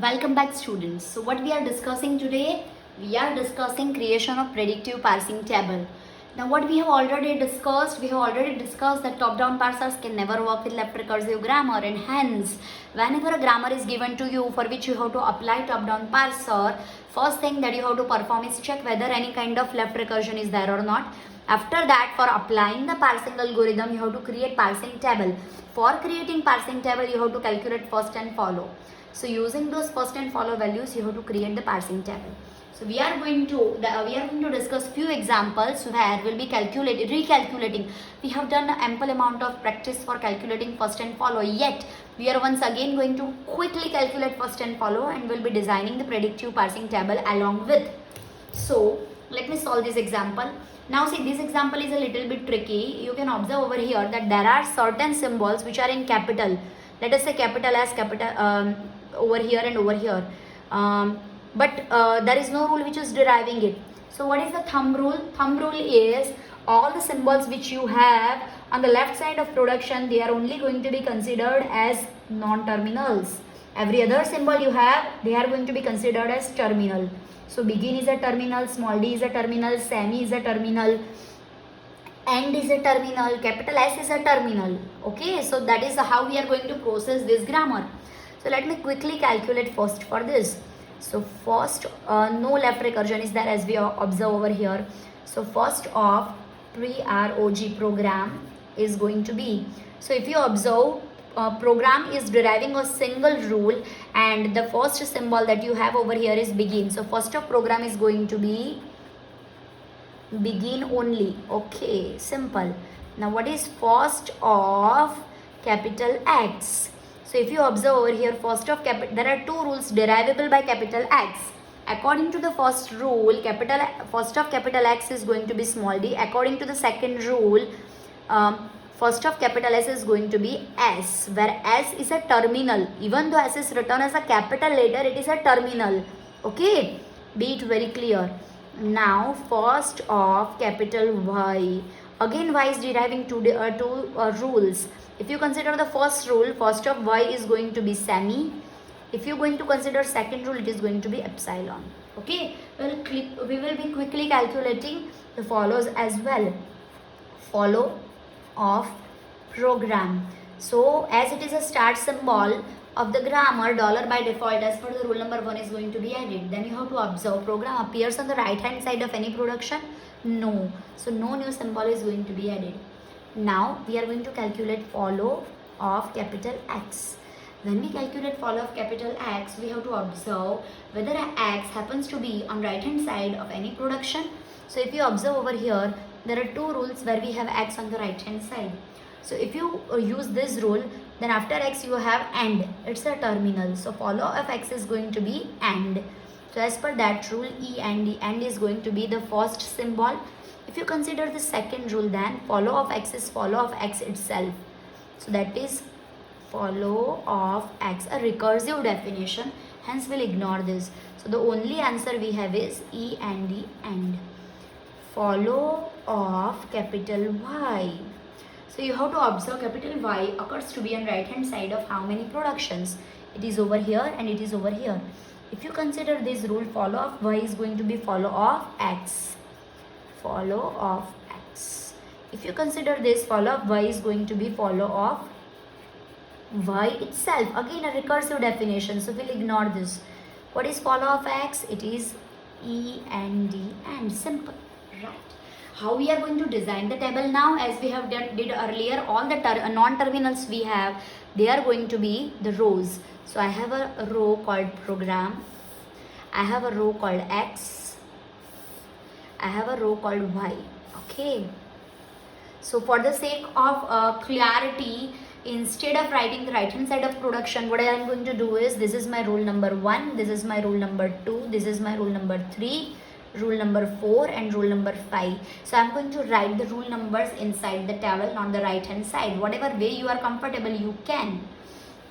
Welcome back students. So what we are discussing today? We are discussing creation of predictive parsing table. Now what we have already discussed that top-down parsers can never work with left recursive grammar, and hence whenever a grammar is given to you for which you have to apply top-down parser, first thing that you have to perform is check whether any kind of left recursion is there or not. After that, for applying the parsing algorithm, you have to create parsing table. For creating parsing table, you have to calculate first and follow. So using those first and follow values, you have to create the parsing table. So we are going to discuss few examples where we'll be recalculating. We have done an ample amount of practice for calculating first and follow. Yet we are once again going to quickly calculate first and follow, and we'll be designing the predictive parsing table along with. So let me solve this example. Now see, this example is a little bit tricky. You can observe over here that there are certain symbols which are in capital. Let us say capital as capital over here and over here. But there is no rule which is deriving it. So what is the thumb rule? Thumb rule is all the symbols which you have on the left side of production, they are only going to be considered as non-terminals. Every other symbol you have, they are going to be considered as terminal. So begin is a terminal, small d is a terminal, semi is a terminal, end is a terminal, capital S is a terminal. Okay, so that is how we are going to process this grammar. So let me quickly calculate first for this. So first, no left recursion is there as we observe over here. So first of pre-ROG program is going to be, so if you observe, program is deriving a single rule, and the first symbol that you have over here is begin. So first of program is going to be begin only. Okay, simple. Now what is first of capital X? So if you observe over here, first of capital, there are two rules derivable by capital X. According to the first rule, first of capital X is going to be small d. According to the second rule, first of capital S is going to be S, where S is a terminal. Even though S is written as a capital letter, it is a terminal. Okay, be it very clear. Now first of capital Y, again Y is deriving two rules. If you consider the first rule, first of Y is going to be semi. If you are going to consider second rule, it is going to be epsilon. Okay, we will be quickly calculating the follows as well. Follow of program. So as it is a start symbol of the grammar, dollar by default as per the rule number 1 is going to be added. Then you have to observe program appears on the right hand side of any production. No. So no new symbol is going to be added. Now we are going to calculate follow of capital X. When we calculate follow of capital X, we have to observe whether X happens to be on right hand side of any production. So if you observe over here, there are two rules where we have X on the right hand side. So if you use this rule, then after X you have AND. It's a terminal. So follow of X is going to be AND. So as per that rule, E and D, AND is going to be the first symbol. If you consider the second rule, then follow of X is follow of X itself. So that is follow of X, a recursive definition. Hence we'll ignore this. So the only answer we have is E and D and. Follow of capital Y. So you have to observe capital Y occurs to be on right hand side of how many productions? It is over here and it is over here. If you consider this rule, follow of Y is going to be follow of X. Follow of X. If you consider this, follow of Y is going to be follow of Y itself. Again a recursive definition, so we'll ignore this. What is follow of X? It is E and D and simple. Right. How we are going to design the table now? As we have did earlier, all the non-terminals we have, they are going to be the rows. So I have a row called program, I have a row called X, I have a row called Y. Okay, so for the sake of clarity, instead of writing the right hand side of production, what I am going to do is, this is my rule number 1, this is my rule number 2, this is my rule number 3, rule number 4 and rule number 5. So I'm going to write the rule numbers inside the table on the right hand side. Whatever way you are comfortable, you can.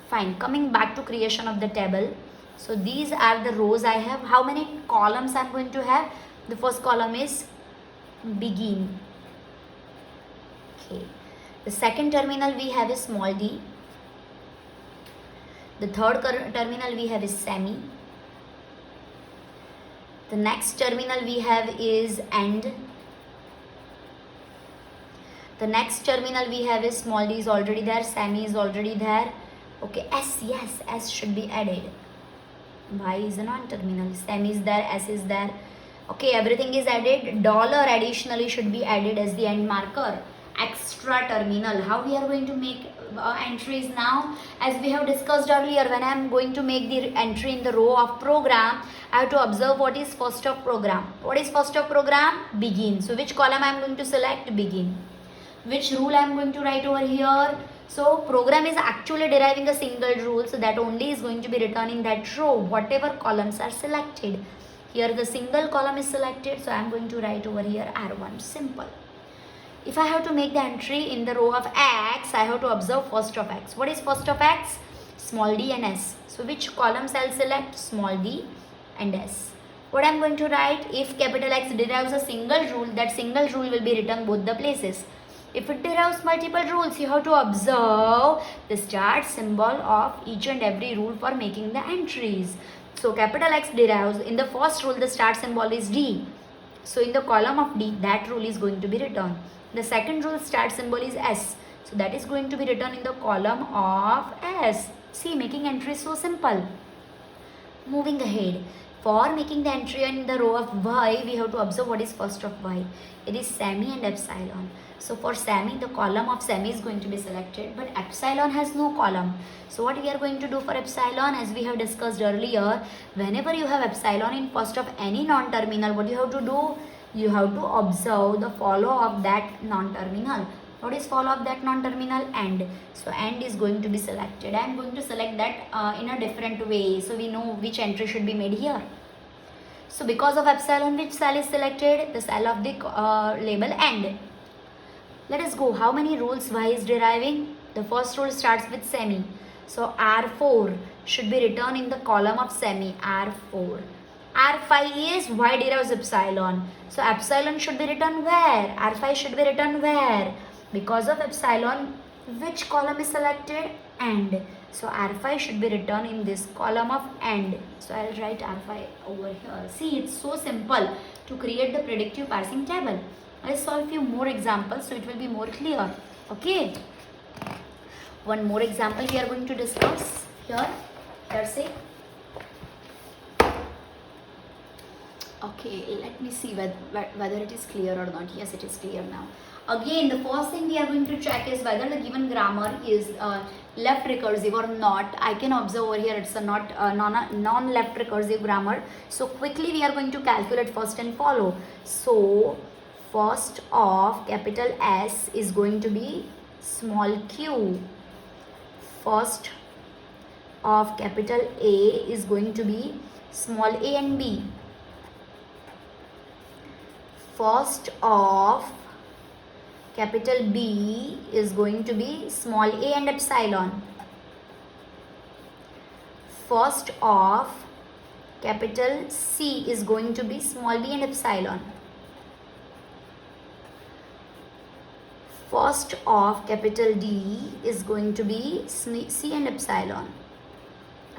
Fine. Coming back to creation of the table. So these are the rows I have. How many columns I'm going to have? The first column is begin. Okay. The second terminal we have is small d. The third terminal we have is semi. The next terminal we have is AND. The next terminal we have is small d is already there, semi is already there. Okay, S, yes, S should be added. Y is a non-terminal, semi is there, S is there. Okay, everything is added. Dollar additionally should be added as the end marker. Extra terminal. How we are going to make entries now? As we have discussed earlier, when I am going to make the entry in the row of program, I have to observe what is first of program. What is first of program? Begin. So which column I am going to select? Begin. Which rule I am going to write over here? So program is actually deriving a single rule, so that only is going to be written in that row, whatever columns are selected. Here the single column is selected, so I am going to write over here R1. Simple. If I have to make the entry in the row of X, I have to observe first of X. What is first of X? Small d and S. So which columns I will select? Small d and S. What I am going to write? If capital X derives a single rule, that single rule will be written both the places. If it derives multiple rules, you have to observe the start symbol of each and every rule for making the entries. So capital X derives, in the first rule the start symbol is D. So in the column of D, that rule is going to be written. The second rule start symbol is S. So that is going to be written in the column of S. See, making entry is so simple. Moving ahead. For making the entry in the row of Y, we have to observe what is first of Y. It is semi and epsilon. So for semi, the column of semi is going to be selected, but epsilon has no column. So what we are going to do for epsilon, as we have discussed earlier, whenever you have epsilon in first of any non-terminal, what you have to do? You have to observe the follow of that non-terminal. What is follow of that non-terminal? AND. So AND is going to be selected. I am going to select that in a different way, so we know which entry should be made here. So because of epsilon, which cell is selected? The cell of the label AND. Let us go. How many rules Y is deriving? The first rule starts with semi. So R4 should be written in the column of semi. R4. R5 is Y derives epsilon. So epsilon should be written where? R5 should be written where? Because of epsilon, which column is selected? AND. So R5 should be written in this column of AND. So I will write R5 over here. See, it's so simple to create the predictive parsing table. Let's solve a few more examples so it will be more clear. Okay. One more example we are going to discuss here. Here say. Okay, let me see whether it is clear or not. Yes, it is clear now. Again, the first thing we are going to check is whether the given grammar is left recursive or not. I can observe over here it's a non-left recursive grammar. So quickly we are going to calculate first and follow. So first of capital S is going to be small q. First of capital A is going to be small a and b. First of capital B is going to be small a and epsilon. First of capital C is going to be small d and epsilon. First of capital D is going to be C and epsilon.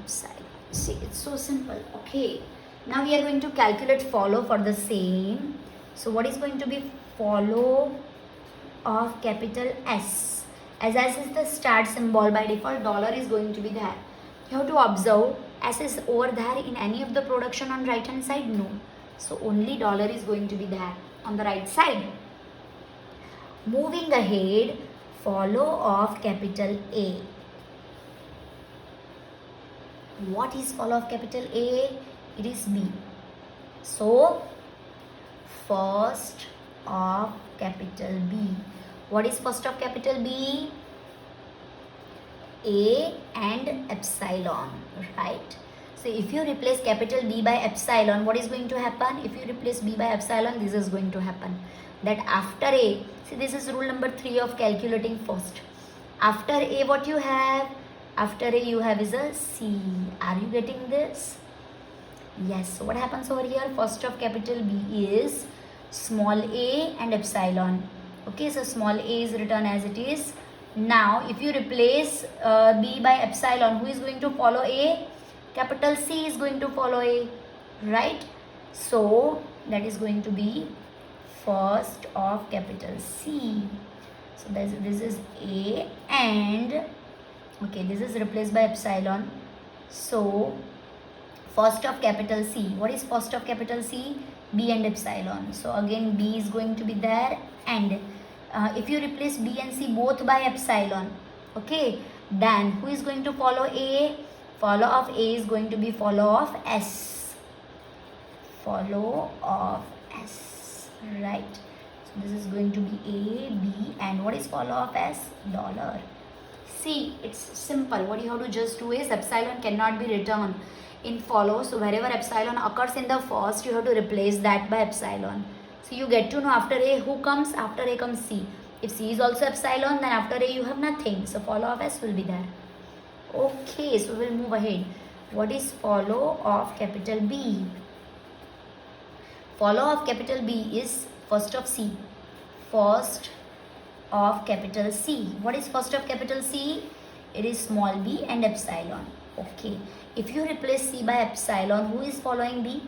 See, it's so simple. Okay. Now we are going to calculate follow for the same. So what is going to be follow of capital S? As S is the start symbol, by default dollar is going to be there. You have to observe S is over there in any of the production on right hand side? No. So only dollar is going to be there on the right side. Moving ahead, follow of capital A. What is follow of capital A? It is B. So first of capital B. What is first of capital B? A and epsilon, right? So if you replace capital B by epsilon, what is going to happen? If you replace B by epsilon, this is going to happen. That after A, see, this is rule number 3 of calculating first. After A, what you have? After A, you have is a C. Are you getting this? Yes. So what happens over here? First of capital B is small a and epsilon. Okay, so small a is written as it is Now if you replace B by epsilon, who is going to follow A? Capital C is going to follow A, right? So that is going to be first of capital C. So this is A, and okay, this is replaced by epsilon. So first of capital C, what is first of capital C? B and epsilon. So again B is going to be there, and if you replace B and C both by epsilon, okay, then who is going to follow A? Follow of A is going to be follow of S. Follow of S, right? So this is going to be A, B, and what is follow of S? Dollar. See, it's simple. What you have to just do is epsilon cannot be returned in follow. So wherever epsilon occurs in the first, you have to replace that by epsilon. So you get to know after A who comes. After A comes C. If C is also epsilon, then after A you have nothing. So follow of S will be there. Okay, so we'll move ahead. What is follow of capital B? Follow of capital B is first of C. First of capital C. What is first of capital C? It is small b and epsilon. Okay. If you replace C by epsilon, who is following B?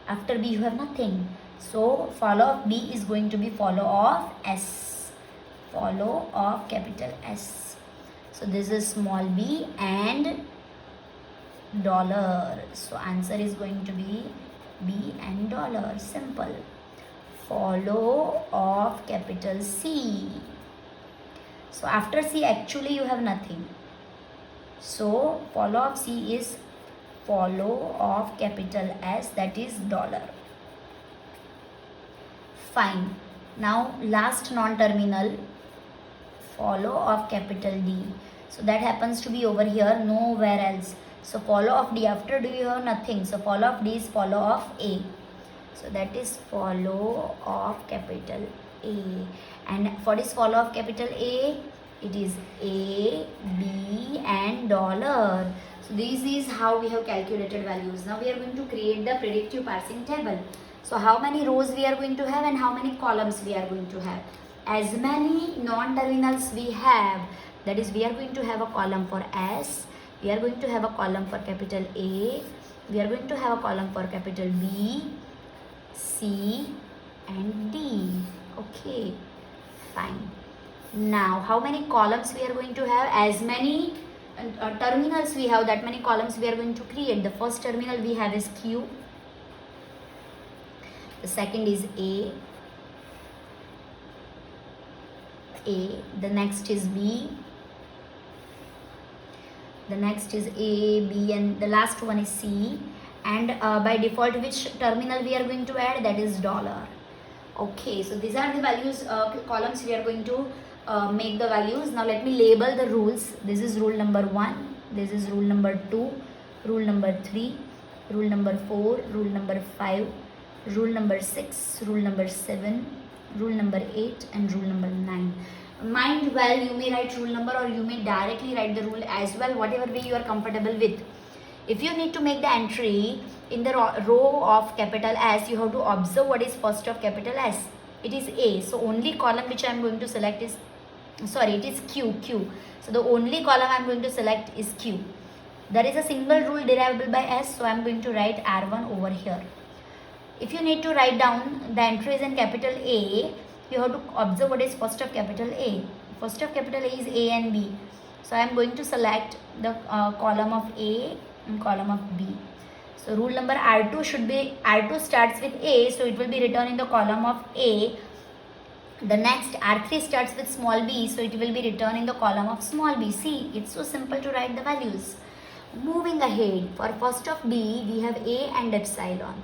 After B you have nothing. So follow of B is going to be follow of S. Follow of capital S. So this is small b and dollar. So answer is going to be B and dollar. Simple. Follow of capital C. So after C actually you have nothing. So follow of C is follow of capital S, that is dollar. Fine. Now last non-terminal, follow of capital D. So that happens to be over here, nowhere else. So follow of D, after D you have nothing. So follow of D is follow of A. So that is follow of capital A. And what is follow of capital A? It is A, B and dollar. So this is how we have calculated values. Now we are going to create the predictive parsing table. So how many rows we are going to have and how many columns we are going to have? As many non-terminals we have, that is we are going to have a column for S, we are going to have a column for capital A, we are going to have a column for capital B, C and D. Okay, fine. Now how many columns we are going to have? As many terminals we have, that many columns we are going to create. The first terminal we have is Q, the second is A, the next is B, the next is A, B and the last one is C. And by default which terminal we are going to add? That is dollar. Okay, so these are the values, columns we are going to make the values. Now let me label the rules. This is rule number 1, this is rule number 2, rule number 3, rule number 4, rule number 5, rule number 6, rule number 7, rule number 8 and rule number 9. Mind well, you may write rule number or you may directly write the rule as well, whatever way you are comfortable with. If you need to make the entry in the row of capital S, you have to observe what is first of capital S. It is A. So only column which I am going to select is, it is Q. So the only column I am going to select is Q. There is a single rule derivable by S, so I am going to write R1 over here. If you need to write down the entries in capital A, you have to observe what is first of capital A. First of capital A is A and B. So I am going to select the column of A and column of B. So rule number R2 should be, R2 starts with A, so it will be written in the column of A. The next R3 starts with small b, so it will be written in the column of small b. See, it's so simple to write the values. Moving ahead, for first of B, we have A and epsilon.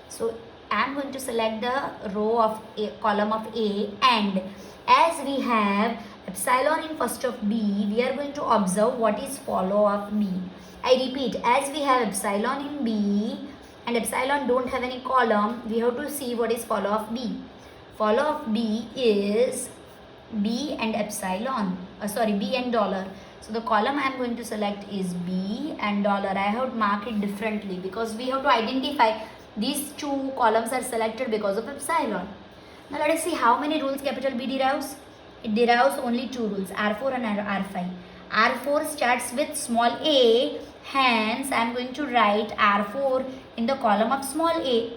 So I am going to select the row of A, column of A, and as we have epsilon in first of B, we are going to observe what is follow of B. I repeat, as we have epsilon in B and epsilon don't have any column, we have to see what is follow of B. Follow of B is B and epsilon, B and dollar. So the column I am going to select is B and dollar. I have marked it differently because we have to identify these two columns are selected because of epsilon. Now let us see how many rules capital B derives. It derives only two rules, R4 and R5. R4 starts with small a, hence I am going to write R4 in the column of small a.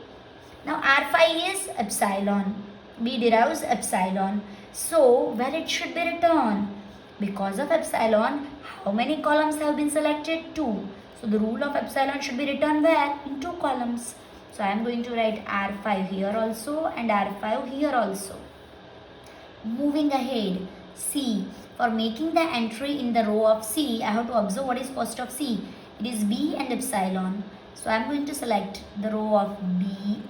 Now R5 is epsilon. B derives epsilon. So where it should be written? Because of epsilon, how many columns have been selected? 2. So the rule of epsilon should be written where? In 2 columns. So I am going to write R5 here also and R5 here also. Moving ahead, C. For making the entry in the row of C, I have to observe what is first of C. It is B and epsilon. So I am going to select the row of B,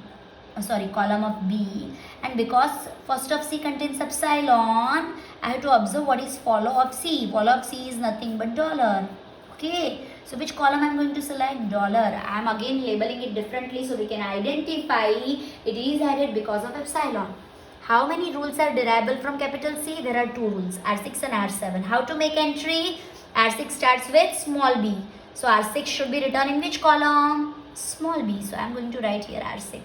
column of B, and because first of C contains epsilon, I have to observe what is follow of C. Follow of C is nothing but dollar. Okay, so which column I am going to select? Dollar. I am again labeling it differently so we can identify it is added because of epsilon. How many rules are derivable from capital C? There are 2 rules, R6 and R7. How to make entry? R6 starts with small b. So R6 should be written in which column? Small b. So I am going to write here R6.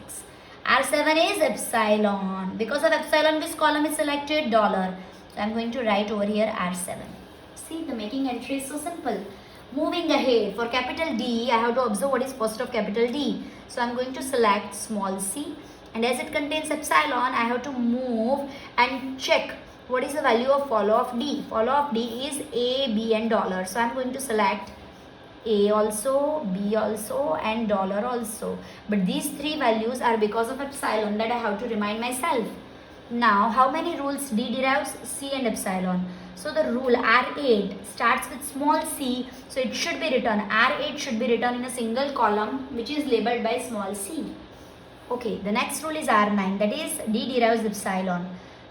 R7 is epsilon. Because of epsilon, which column is selected? Dollar. So I am going to write over here R7. See, the making entry is so simple. Moving ahead, for capital D, I have to observe what is first of capital D. So I am going to select small c. And as it contains epsilon, I have to move and check what is the value of follow of D. Follow of D is A, B and dollar. So I am going to select A also, B also and dollar also. But these 3 values are because of epsilon that I have to remind myself. Now, how many rules D derives? C and epsilon. So the rule R8 starts with small c. So it should be written, R8 should be written in a single column which is labeled by small c. Okay, the next rule is R9, that is D derives epsilon.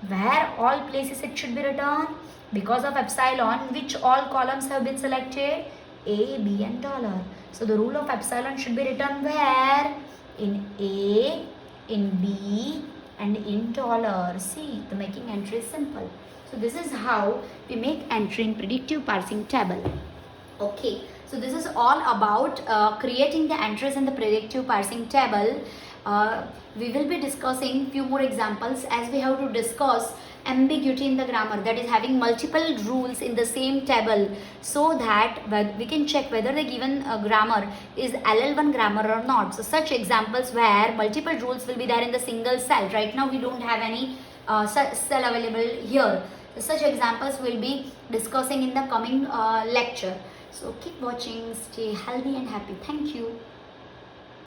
Where all places it should be written? Because of epsilon, which all columns have been selected? A, B and dollar. So the rule of epsilon should be written where? In A, in B and in dollar. See, the making entry is simple. So this is how we make entry in predictive parsing table. Okay, so this is all about creating the entries in the predictive parsing table. We will be discussing few more examples as we have to discuss ambiguity in the grammar, that is having multiple rules in the same table, so that we can check whether the given grammar is LL1 grammar or not. So such examples where multiple rules will be there in the single cell. Right now we don't have any cell available here. So such examples will be discussing in the coming lecture. So keep watching, stay healthy and happy. Thank you.